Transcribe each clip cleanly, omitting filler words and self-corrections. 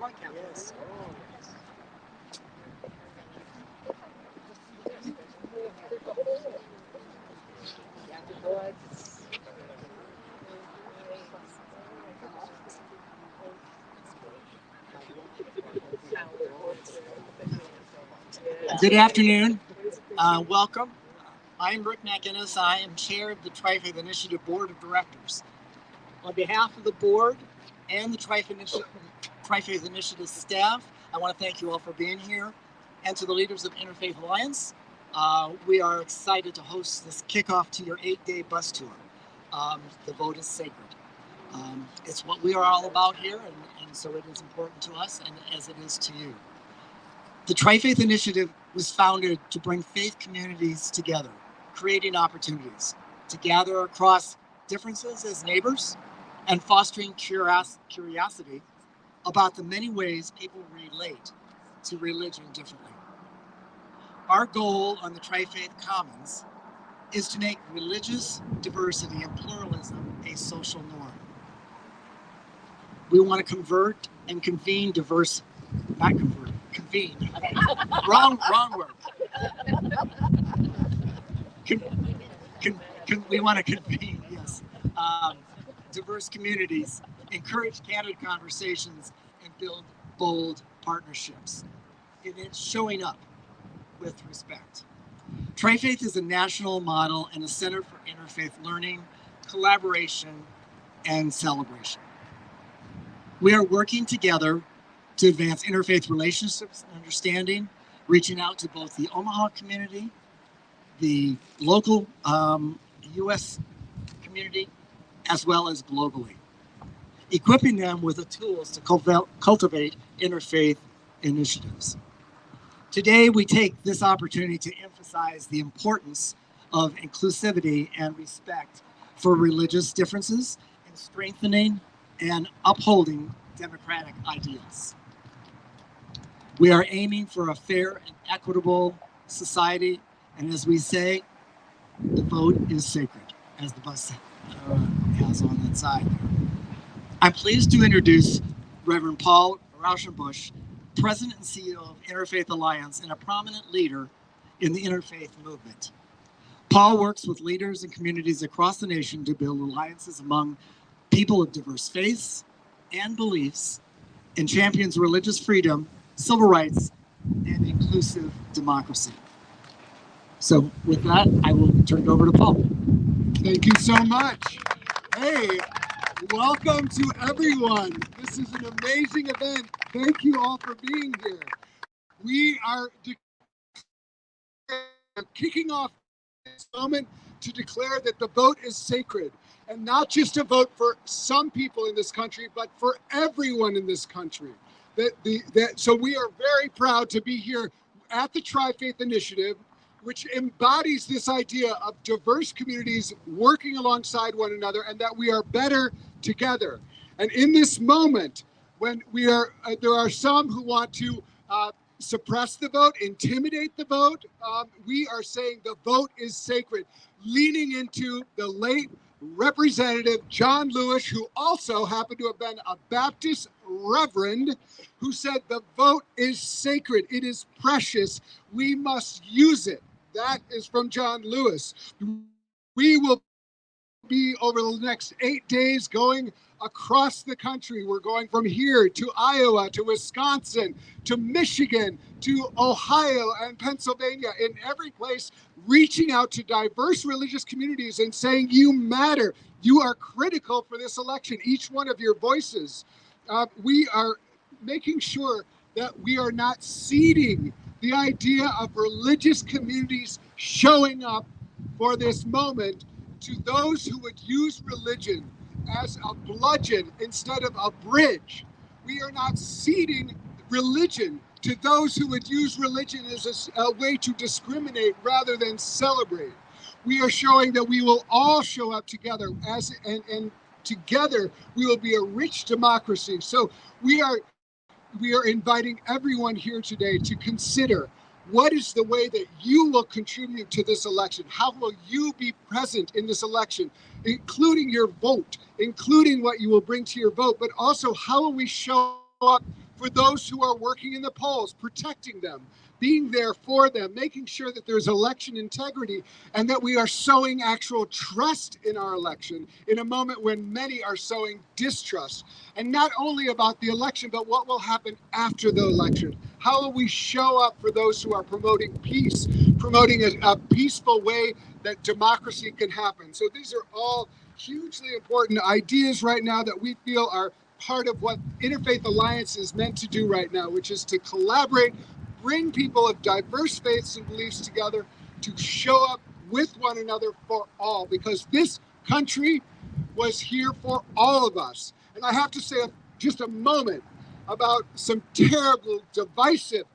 Yes. Good afternoon. Welcome. I'm Rick McInnes. I am chair of the Tri-Faith Initiative Board of Directors. On behalf of the board and the Tri-Faith Initiative staff, I want to thank you all for being here. And to the leaders of Interfaith Alliance, we are excited to host this kickoff to your 8-day bus tour. The vote is sacred. It's what we are all about here, and so it is important to us, and as it is to you. The Tri-Faith Initiative was founded to bring faith communities together, creating opportunities to gather across differences as neighbors and fostering curiosity about the many ways people relate to religion differently. Our goal on the Tri-Faith Commons is to make religious diversity and pluralism a social norm. We want to convert and convene diverse, not convert, convene. wrong word. We want to convene, yes, diverse communities, encourage candid conversations, and build bold partnerships. And it's showing up with respect. Tri-Faith is a national model and a center for interfaith learning, collaboration, and celebration. We are working together to advance interfaith relationships and understanding, reaching out to both the Omaha community, the local U.S. community, as well as globally, equipping them with the tools to cultivate interfaith initiatives. Today, we take this opportunity to emphasize the importance of inclusivity and respect for religious differences and strengthening and upholding democratic ideals. We are aiming for a fair and equitable society, and as we say, the vote is sacred, as the bus has on that side there. I'm pleased to introduce Reverend Paul Rauschenbusch, President and CEO of Interfaith Alliance and a prominent leader in the interfaith movement. Paul works with leaders and communities across the nation to build alliances among people of diverse faiths and beliefs, and champions religious freedom, civil rights, and inclusive democracy. So with that, I will turn it over to Paul. Thank you so much. Hey, welcome to everyone. This is an amazing event. Thank you all for being here. We are kicking off this moment to declare that the vote is sacred, and not just a vote for some people in this country, but for everyone in this country. So we are very proud to be here at the Tri-Faith Initiative, which embodies this idea of diverse communities working alongside one another, and that we are better together. And in this moment, when there are some who want to suppress the vote, intimidate the vote, we are saying the vote is sacred, leaning into the late Representative John Lewis, who also happened to have been a Baptist reverend, who said the vote is sacred. It is precious. We must use it. That is from John Lewis. We will be over the next 8 days going across the country. We're going from here to Iowa, to Wisconsin, to Michigan, to Ohio and Pennsylvania, in every place, reaching out to diverse religious communities and saying, you matter. You are critical for this election, each one of your voices. We are making sure that we are not ceding the idea of religious communities showing up for this moment to those who would use religion as a bludgeon instead of a bridge. We are not ceding religion to those who would use religion as a way to discriminate rather than celebrate. We are showing that we will all show up together and together we will be a rich democracy. So we are inviting everyone here today to consider, what is the way that you will contribute to this election? How will you be present in this election, including your vote, including what you will bring to your vote, but also how will we show up for those who are working in the polls, protecting them, being there for them, making sure that there's election integrity and that we are sowing actual trust in our election in a moment when many are sowing distrust. And not only about the election, but what will happen after the election. How will we show up for those who are promoting peace, promoting a peaceful way that democracy can happen? So these are all hugely important ideas right now that we feel are part of what Interfaith Alliance is meant to do right now, which is to collaborate, bring people of diverse faiths and beliefs together to show up with one another for all, because this country was here for all of us. And I have to say just a moment about some terrible, divisive,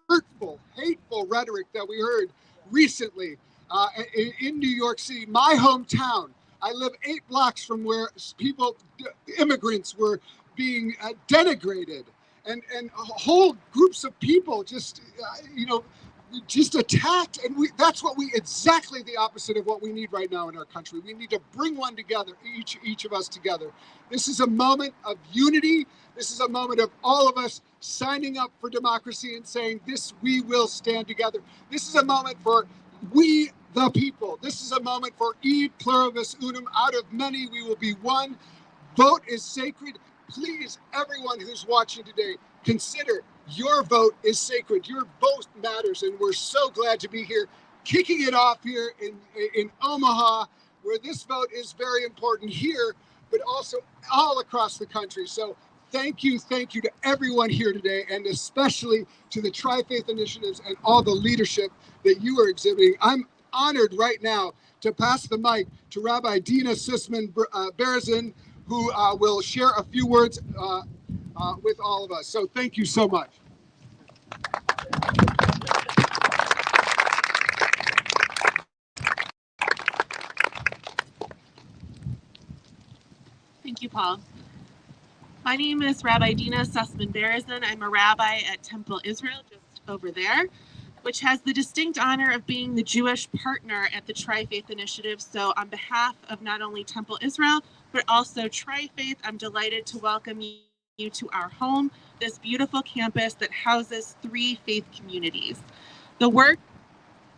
hurtful, hateful rhetoric that we heard recently in New York City, my hometown. I live 8 blocks from where immigrants were being denigrated. And whole groups of people just attacked, and that's exactly the opposite of what we need right now in our country. We need to bring one together, each of us together. This is a moment of unity. This is a moment of all of us signing up for democracy and saying, we will stand together. This is a moment for we the people. This is a moment for e pluribus unum, out of many we will be one. Vote is sacred. Please, everyone who's watching today, consider your vote is sacred. Your vote matters, and we're so glad to be here, kicking it off here in Omaha, where this vote is very important here, but also all across the country. So thank you to everyone here today, and especially to the Tri-Faith Initiatives and all the leadership that you are exhibiting. I'm honored right now to pass the mic to Rabbi Dina Sussman-Berezin, who will share a few words with all of us. So thank you so much. Thank you, Paul. My name is Rabbi Dina Sussman-Berezin. I'm a rabbi at Temple Israel, just over there, which has the distinct honor of being the Jewish partner at the Tri-Faith Initiative. So on behalf of not only Temple Israel, but also Tri-Faith, I'm delighted to welcome you to our home, this beautiful campus that houses 3 faith communities. The work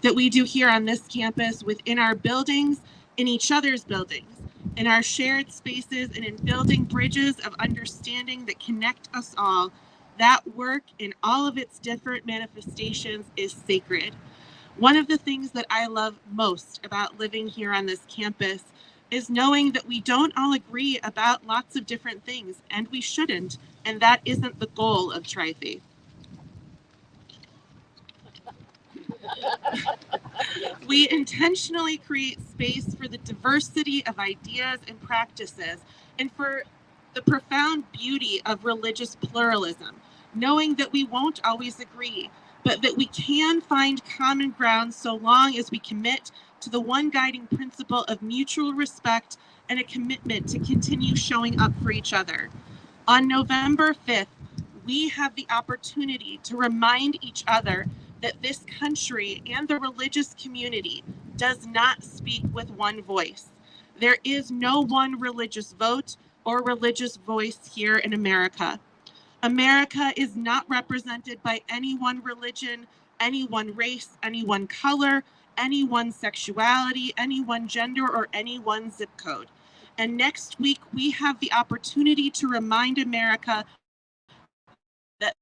that we do here on this campus within our buildings, in each other's buildings, in our shared spaces, and in building bridges of understanding that connect us all, that work in all of its different manifestations is sacred. One of the things that I love most about living here on this campus is knowing that we don't all agree about lots of different things, and we shouldn't, and that isn't the goal of Tri-Faith. We intentionally create space for the diversity of ideas and practices, and for the profound beauty of religious pluralism, knowing that we won't always agree, but that we can find common ground so long as we commit to the one guiding principle of mutual respect and a commitment to continue showing up for each other. On November 5th, we have the opportunity to remind each other that this country and the religious community does not speak with one voice. There is no one religious vote or religious voice here in America. America is not represented by any one religion, any one race, any one color, any one sexuality, any one gender, or any one zip code. And next week, we have the opportunity to remind America that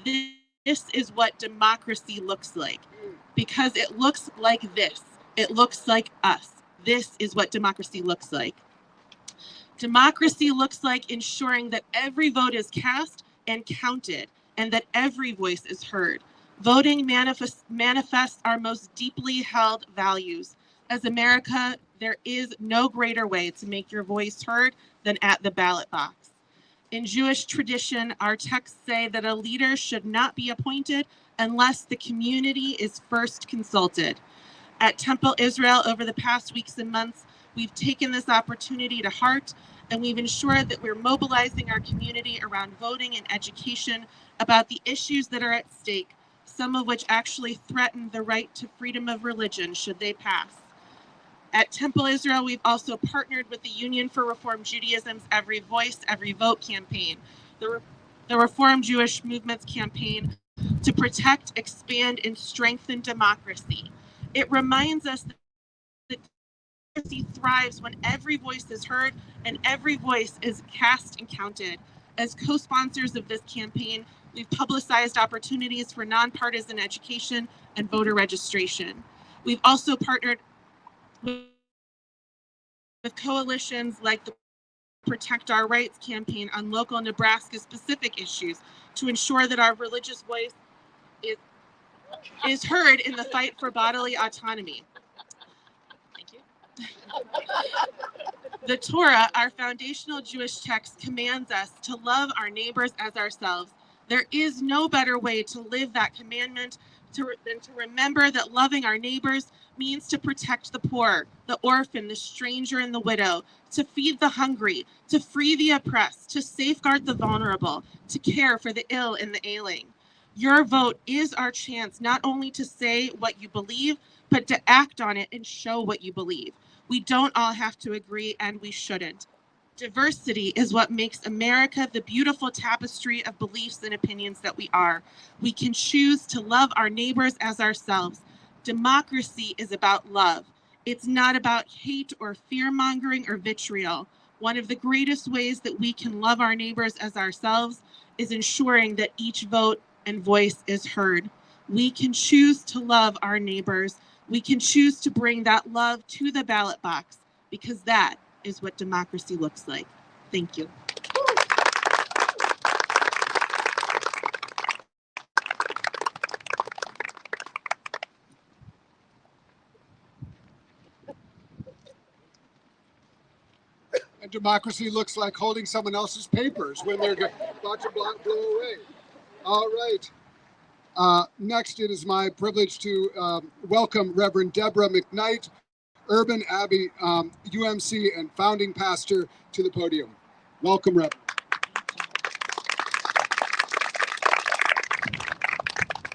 this is what democracy looks like, because it looks like this. It looks like us. This is what democracy looks like. Democracy looks like ensuring that every vote is cast and counted, and that every voice is heard. Voting manifests our most deeply held values. As America, there is no greater way to make your voice heard than at the ballot box. In Jewish tradition, our texts say that a leader should not be appointed unless the community is first consulted. At Temple Israel, over the past weeks and months, we've taken this opportunity to heart, and we've ensured that we're mobilizing our community around voting and education about the issues that are at stake, some of which actually threaten the right to freedom of religion should they pass. At Temple Israel, we've also partnered with the Union for Reform Judaism's Every Voice, Every Vote campaign. The the Reform Jewish Movement's campaign to protect, expand, and strengthen democracy. It reminds us that democracy thrives when every voice is heard and every voice is cast and counted. As co-sponsors of this campaign, we've publicized opportunities for nonpartisan education and voter registration. We've also partnered with coalitions like the Protect Our Rights campaign on local Nebraska-specific issues to ensure that our religious voice is heard in the fight for bodily autonomy. Thank you. The Torah, our foundational Jewish text, commands us to love our neighbors as ourselves. There is no better way to live that commandment than to remember that loving our neighbors means to protect the poor, the orphan, the stranger, and the widow, to feed the hungry, to free the oppressed, to safeguard the vulnerable, to care for the ill and the ailing. Your vote is our chance not only to say what you believe, but to act on it and show what you believe. We don't all have to agree, and we shouldn't. Diversity is what makes America the beautiful tapestry of beliefs and opinions that we are. We can choose to love our neighbors as ourselves. Democracy is about love. It's not about hate or fear-mongering or vitriol. One of the greatest ways that we can love our neighbors as ourselves is ensuring that each vote and voice is heard. We can choose to love our neighbors. We can choose to bring that love to the ballot box, because that is what democracy looks like. Thank you. And democracy looks like holding someone else's papers when they're about to blow away. All right. Next, it is my privilege to welcome Reverend Deborah McKnight, Urban Abbey UMC and founding pastor, to the podium. Welcome, Reverend.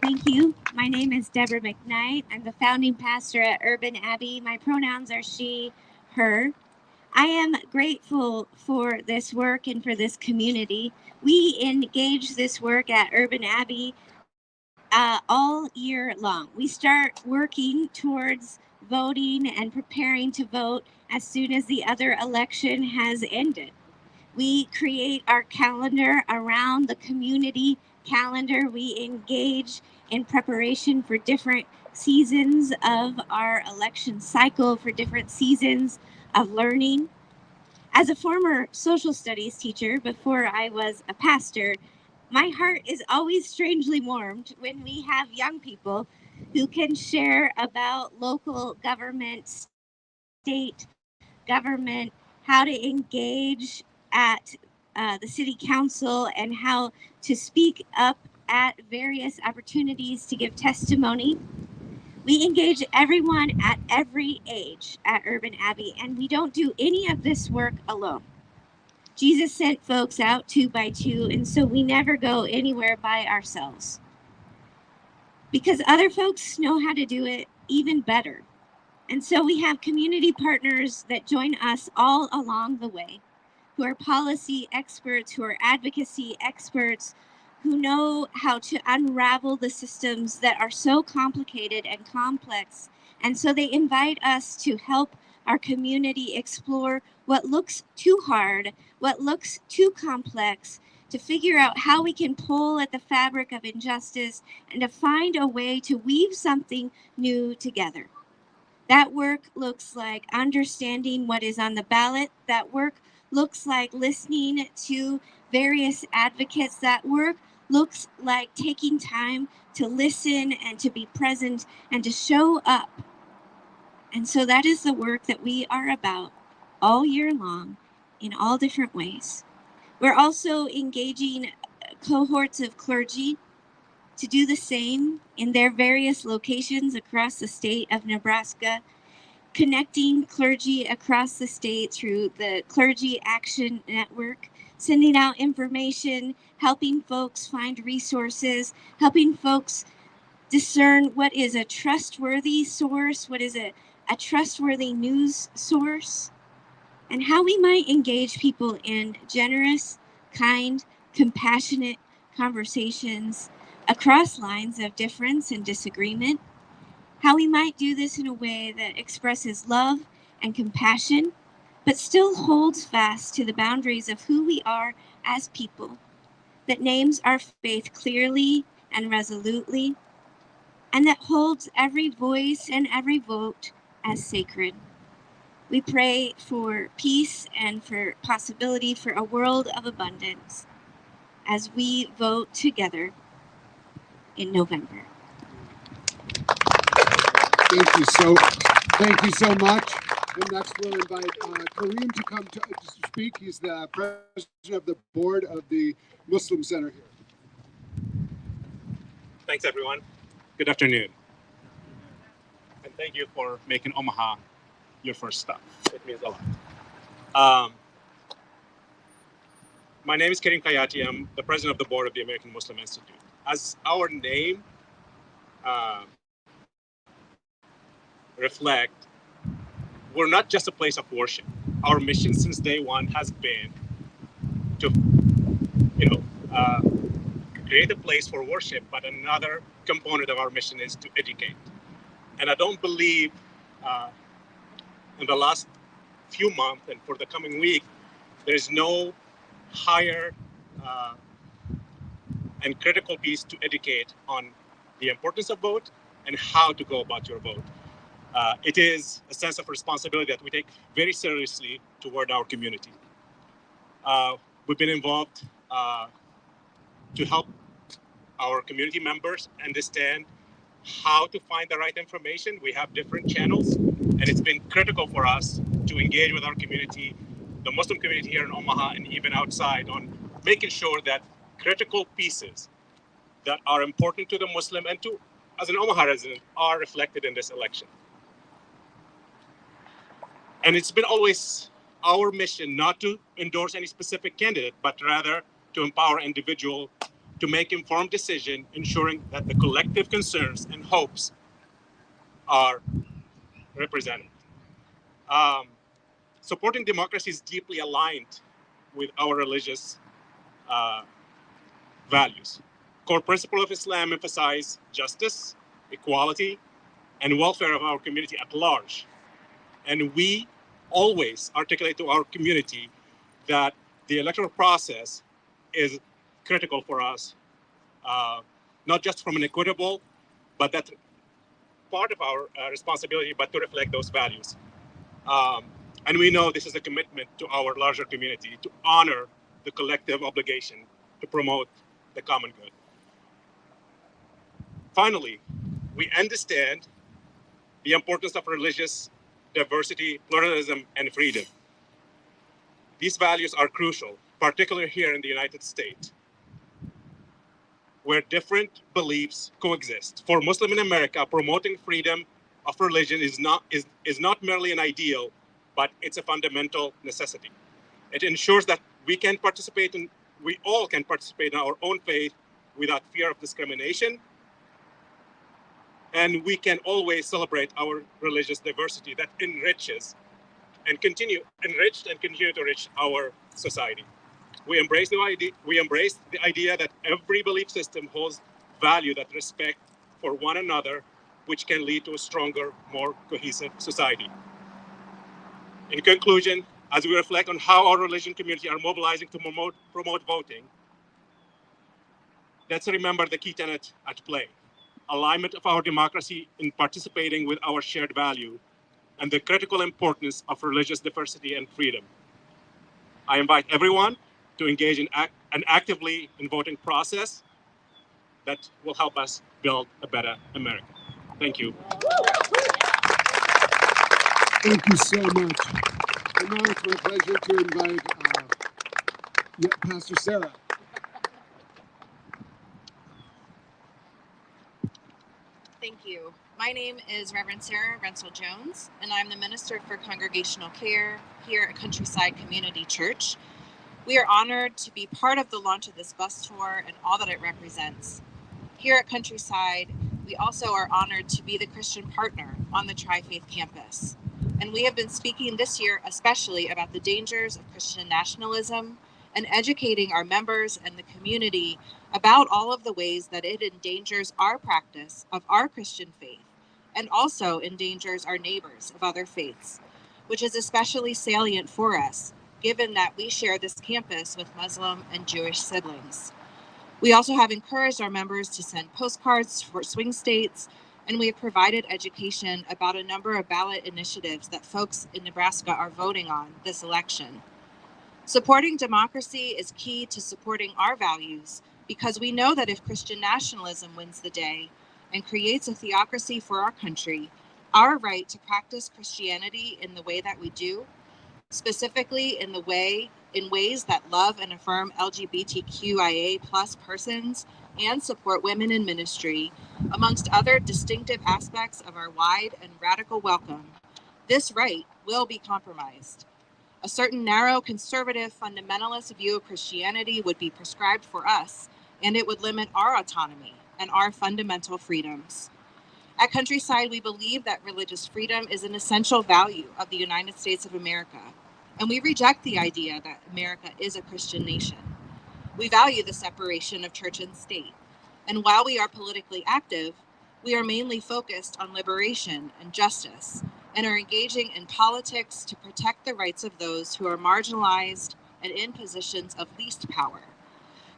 Thank you. My name is Deborah McKnight. I'm the founding pastor at Urban Abbey. My pronouns are she, her. I am grateful for this work and for this community. We engage this work at Urban Abbey all year long. We start working towards voting and preparing to vote as soon as the other election has ended. We create our calendar around the community calendar. We engage in preparation for different seasons of our election cycle, for different seasons of learning. As a former social studies teacher before I was a pastor, my heart is always strangely warmed when we have young people who can share about local government, state government, how to engage at the city council, and how to speak up at various opportunities to give testimony. We engage everyone at every age at Urban Abbey, and we don't do any of this work alone. Jesus sent folks out 2 by 2, and so we never go anywhere by ourselves, because other folks know how to do it even better. And so we have community partners that join us all along the way, who are policy experts, who are advocacy experts, who know how to unravel the systems that are so complicated and complex. And so they invite us to help our community explore what looks too hard, what looks too complex, to figure out how we can pull at the fabric of injustice and to find a way to weave something new together. That work looks like understanding what is on the ballot. That work looks like listening to various advocates. That work looks like taking time to listen and to be present and to show up. And so that is the work that we are about all year long in all different ways. We're also engaging cohorts of clergy to do the same in their various locations across the state of Nebraska, connecting clergy across the state through the Clergy Action Network, sending out information, helping folks find resources, helping folks discern what is a trustworthy source, what is a trustworthy news source, and how we might engage people in generous, kind, compassionate, conversations across lines of difference and disagreement, how we might do this in a way that expresses love and compassion, but still holds fast to the boundaries of who we are as people, that names our faith clearly and resolutely, and that holds every voice and every vote as sacred. We pray for peace and for possibility for a world of abundance as we vote together in November. Thank you so much. And next we'll invite Kareem to come to speak. He's the president of the board of the Muslim Center here. Thanks, everyone. Good afternoon. And thank you for making Omaha your first stop. It means a lot. My name is Kareem Kayati. I'm the president of the board of the American Muslim Institute. As our name reflect, we're not just a place of worship. Our mission since day one has been to, create a place for worship, but another component of our mission is to educate. And I don't believe in the last few months and for the coming week, there's no higher and critical piece to educate on the importance of vote and how to go about your vote. It is a sense of responsibility that we take very seriously toward our community. We've been involved to help our community members understand how to find the right information. We have different channels, and it's been critical for us to engage with our community, the Muslim community here in Omaha and even outside, on making sure that critical pieces that are important to the Muslim and to, as an Omaha resident, are reflected in this election. And it's been always our mission not to endorse any specific candidate, but rather to empower individuals to make informed decisions, ensuring that the collective concerns and hopes are represented. Supporting democracy is deeply aligned with our religious values. Core principles of Islam emphasize justice, equality, and welfare of our community at large. And we always articulate to our community that the electoral process is critical for us, not just from an equitable, but that part of our responsibility, but to reflect those values. And we know this is a commitment to our larger community to honor the collective obligation to promote the common good. Finally, we understand the importance of religious diversity, pluralism, and freedom. These values are crucial, particularly here in the United States, where different beliefs coexist. For Muslims in America, promoting freedom of religion is not merely an ideal, but it's a fundamental necessity. It ensures that we all can participate in our own faith without fear of discrimination. And we can always celebrate our religious diversity that enriches and continue to enrich our society. We embrace the idea that every belief system holds value that respect for one another, which can lead to a stronger, more cohesive society. In conclusion, as we reflect on how our religion community are mobilizing to promote voting, let's remember the key tenet at play: alignment of our democracy in participating with our shared value, and the critical importance of religious diversity and freedom. I invite everyone to engage actively in voting process that will help us build a better America. Thank you. Thank you so much. And now it's my pleasure to invite Pastor Sarah. Thank you. My name is Reverend Sarah Rensel-Jones, and I'm the Minister for Congregational Care here at Countryside Community Church. We are honored to be part of the launch of this bus tour and all that it represents. Here at Countryside, we also are honored to be the Christian partner on the Tri-Faith campus. And we have been speaking this year especially about the dangers of Christian nationalism and educating our members and the community about all of the ways that it endangers our practice of our Christian faith and also endangers our neighbors of other faiths, which is especially salient for us, given that we share this campus with Muslim and Jewish siblings. We also have encouraged our members to send postcards for swing states, and we have provided education about a number of ballot initiatives that folks in Nebraska are voting on this election. Supporting democracy is key to supporting our values because we know that if Christian nationalism wins the day and creates a theocracy for our country, our right to practice Christianity in the way that we do, specifically in ways that love and affirm LGBTQIA plus persons and support women in ministry, amongst other distinctive aspects of our wide and radical welcome, this right will be compromised. A certain narrow, conservative, fundamentalist view of Christianity would be prescribed for us, and it would limit our autonomy and our fundamental freedoms. At Countryside, we believe that religious freedom is an essential value of the United States of America, and we reject the idea that America is a Christian nation. We value the separation of church and state, and while we are politically active, we are mainly focused on liberation and justice, and are engaging in politics to protect the rights of those who are marginalized and in positions of least power.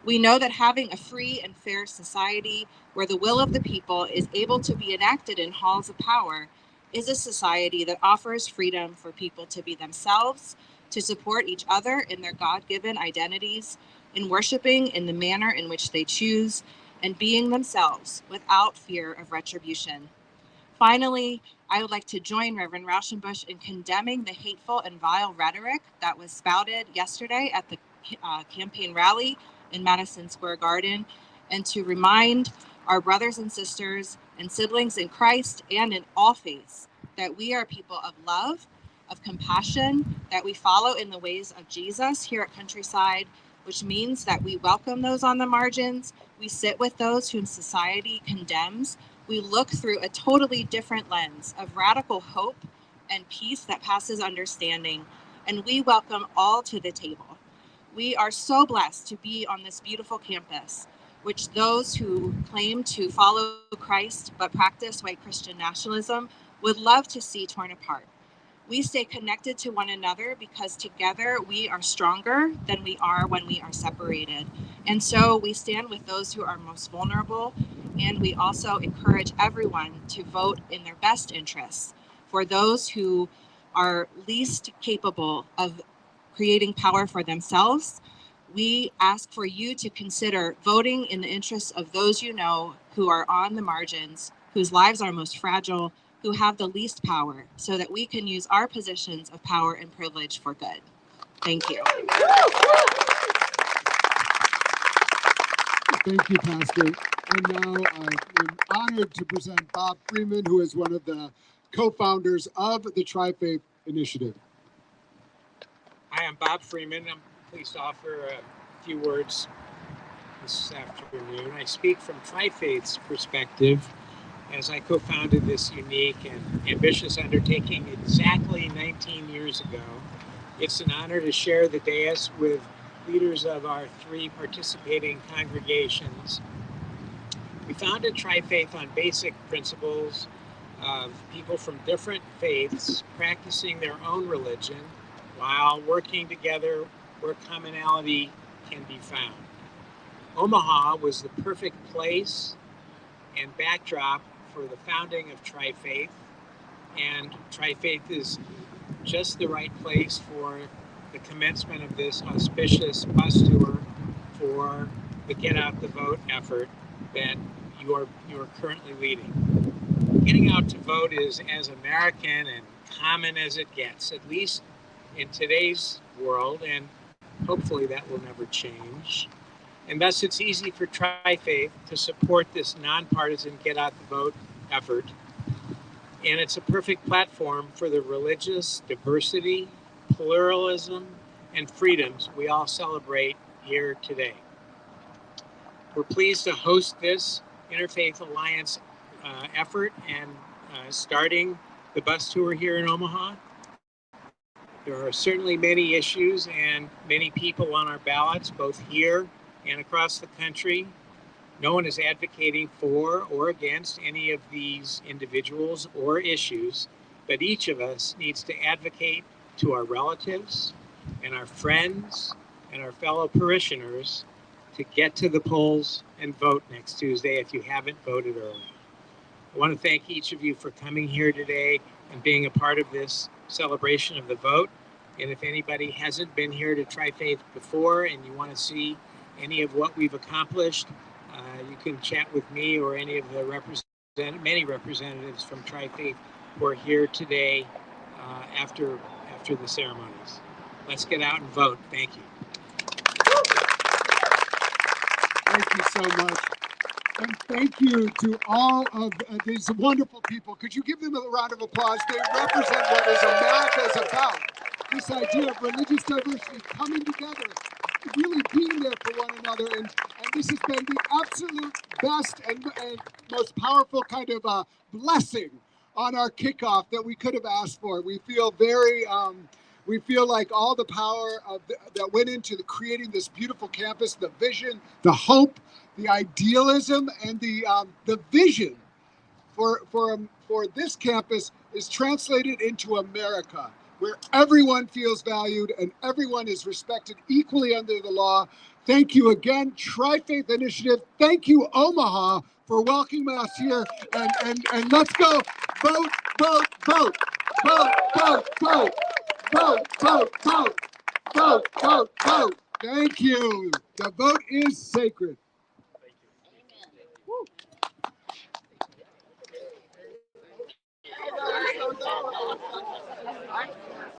We know that having a free and fair society where the will of the people is able to be enacted in halls of power is a society that offers freedom for people to be themselves, to support each other in their God-given identities, in worshiping in the manner in which they choose, and being themselves without fear of retribution. Finally, I would like to join Reverend Rauschenbusch in condemning the hateful and vile rhetoric that was spouted yesterday at the campaign rally in Madison Square Garden, and to remind our brothers and sisters and siblings in Christ and in all faiths that we are people of love, of compassion, that we follow in the ways of Jesus here at Countryside, which means that we welcome those on the margins, we sit with those whom society condemns, we look through a totally different lens of radical hope and peace that passes understanding, and we welcome all to the table. We are so blessed to be on this beautiful campus, which those who claim to follow Christ but practice white Christian nationalism would love to see torn apart. We stay connected to one another because together we are stronger than we are when we are separated. And so we stand with those who are most vulnerable, and we also encourage everyone to vote in their best interests for those who are least capable of creating power for themselves. We ask for you to consider voting in the interests of those you know who are on the margins, whose lives are most fragile, who have the least power, so that we can use our positions of power and privilege for good. Thank you. Thank you, Pastor. And now I'm honored to present Bob Freeman, who is one of the co-founders of the Tri-Faith Initiative. Hi, I'm Bob Freeman. I'm pleased to offer a few words this afternoon. I speak from Tri-Faith's perspective as I co-founded this unique and ambitious undertaking exactly 19 years ago. It's an honor to share the dais with leaders of our 3 participating congregations. We founded Tri-Faith on basic principles of people from different faiths practicing their own religion while working together where commonality can be found. Omaha was the perfect place and backdrop for the founding of Tri-Faith, and Tri-Faith is just the right place for the commencement of this auspicious bus tour for the Get Out the Vote effort that you are currently leading. Getting out to vote is as American and common as it gets, at least in today's world, and hopefully that will never change. And thus it's easy for Tri-Faith to support this nonpartisan Get Out the Vote effort. And it's a perfect platform for the religious diversity, pluralism, and freedoms we all celebrate here today. We're pleased to host this Interfaith Alliance effort and starting the bus tour here in Omaha. There are certainly many issues and many people on our ballots, both here and across the country, No one is advocating for or against any of these individuals or issues, but each of us needs to advocate to our relatives and our friends and our fellow parishioners to get to the polls and vote next Tuesday if you haven't voted early. I want to thank each of you for coming here today and being a part of this celebration of the vote. And if anybody hasn't been here to Tri-Faith before and you want to see any of what we've accomplished, you can chat with me or any of the many representatives from Tri-Faith who are here today after the ceremonies. Let's get out and vote. Thank you. Thank you so much. And thank you to all of these wonderful people. Could you give them a round of applause? They represent what is America is about. This idea of religious diversity coming together, really being there for one another. And this has been the absolute best and most powerful kind of blessing on our kickoff that we could have asked for. We feel we feel like all the power that went into creating this beautiful campus, the vision, the hope, the idealism, and the vision for this campus is translated into America, where everyone feels valued and everyone is respected equally under the law. Thank you again, Tri-Faith Initiative. Thank you, Omaha, for welcoming us here. And let's go vote, vote, vote, vote, vote, vote, vote, vote, vote, vote, vote, vote. Thank you. The vote is sacred. Thank you.